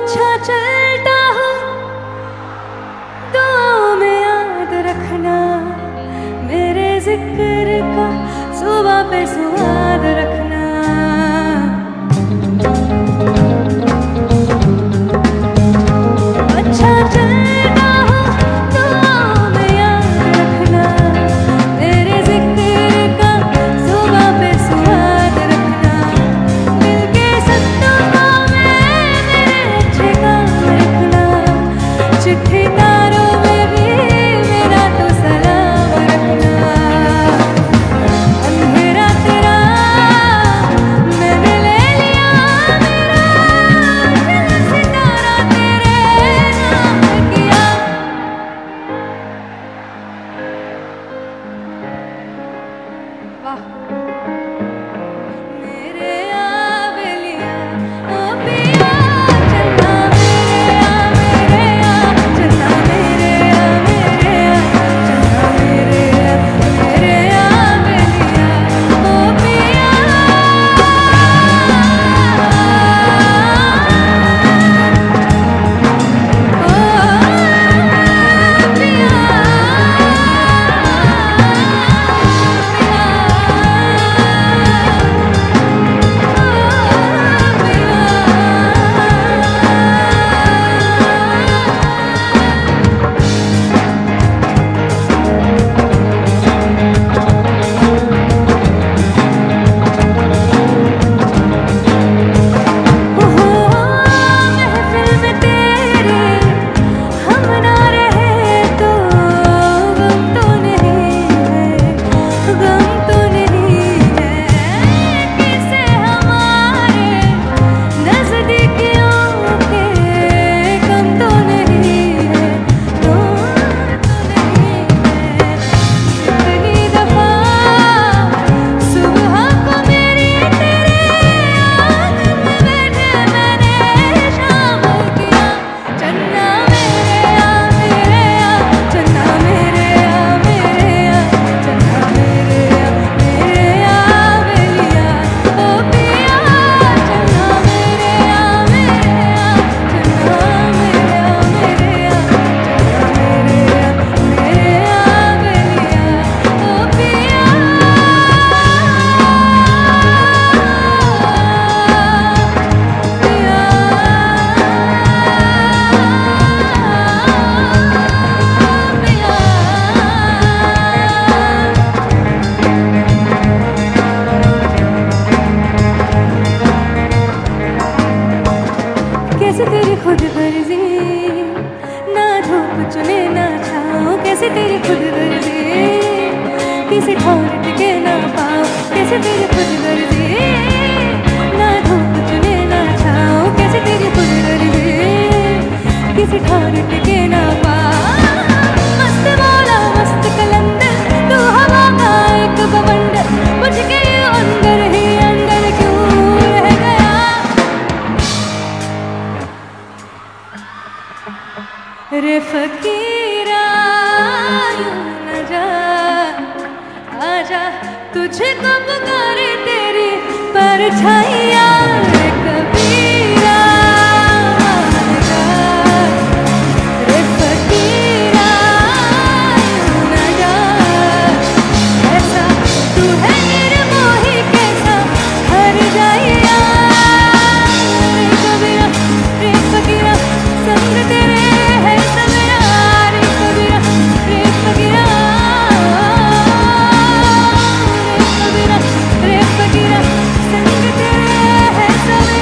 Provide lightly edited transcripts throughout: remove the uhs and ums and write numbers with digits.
अच्छा चलता हूँ दुआओं में याद रखना, मेरे जिक्र का सुबह पे स्वाद रखना। अच्छा चलता हूँ दुआओं में याद रखना, मेरे जिक्र का सुबह पे स्वाद रखना। दिल के संदूकों में मेरे अच्छे काम रखना, चिट्ठी तारों में भी मेरा तो सलाम रखना। अंधेरा तेरा मैंने ले लिया, मेरा सितारा तेरे नाम किया। वाह मेरे आवेलिया ओ पिया चन्ना, मेरे आ चन्ना, मेरे आ चन्ना, मेरे आवेलिया ओ पिया। महफिल में तेरे हम ना रहे तो गम तो नहीं है, गम तो नहीं है। किसे हमारे नजदीकियों के कम तो नहीं है, कम तो नहीं है। कितनी दफा सुबह को मेरी तेरे आंगन में बैठे मैंने शामिल किया। चन्ना मेरे आ चन्ना, मेरे आ चन्ना, मेरे आवेलिया ओ पिया चन्ना, मेरे आ चन्ना, मेरे आवेलिया ओ पिया। कैसे तेरी खुद गर्जी, ना धूप चुने ना छाओ, कैसे तेरी खुद गर्जी, किसी ठौर टिके ना पाओ। कैसे तेरी खुद गर्जी, ना धूप चुने ना छाओ, कैसे तेरी खुद गर्जी, किसी ठौर टिके ना पाओ। मस्त मौला मस्त कलंदर, तू हवा का एक बवंडर, मुझके अंदर ही अंदर क्यों रह गया। रे फकीरा यूं न जा, आजा तुझको पुकारे तेरी परछाइयाँ। रे कबीरा आजा, रे फकीरा यूं न जा, ऐसा तू है निर्मोही कैसा हर जाइया। रे कबीरा रे फकीरा संग तेरे है सवेरा, रे कबीरा रे फकीरा, रे कबीरा रे फकीरा संग तेरे है सवेरा।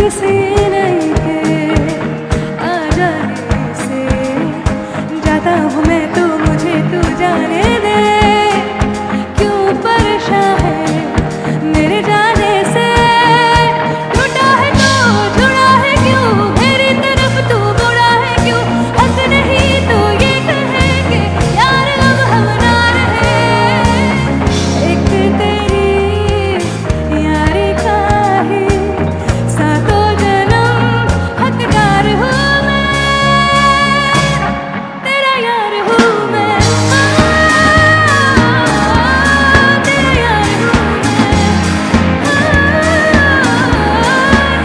सीने के आजादी से जाता हूँ मैं, तो मुझे तू जाने दे। क्यों परेशान है मेरे जाने से, टूटा है तो जुड़ा है क्यों, मेरी तरफ तू मुड़ा है क्यों। हक नहीं तो ये कहे कि यार अब हम ना रहे। एक तेरी यारी का ही सातों जन्म हकदार हूँ मैं, तेरा यार हूँ मैं, तेरा यार हूँ मैं,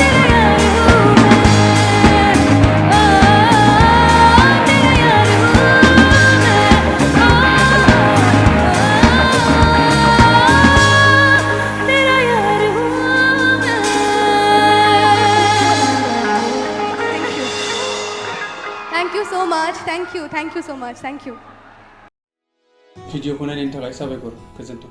तेरा यार हूँ मैं, तेरा यार हूँ मैं, तेरा यार हूँ मैं। Thank you so much. Thank you so much. Thank you. भिडिअखौ नायनायनि थाखाय साबायखर, गोजोन्थों।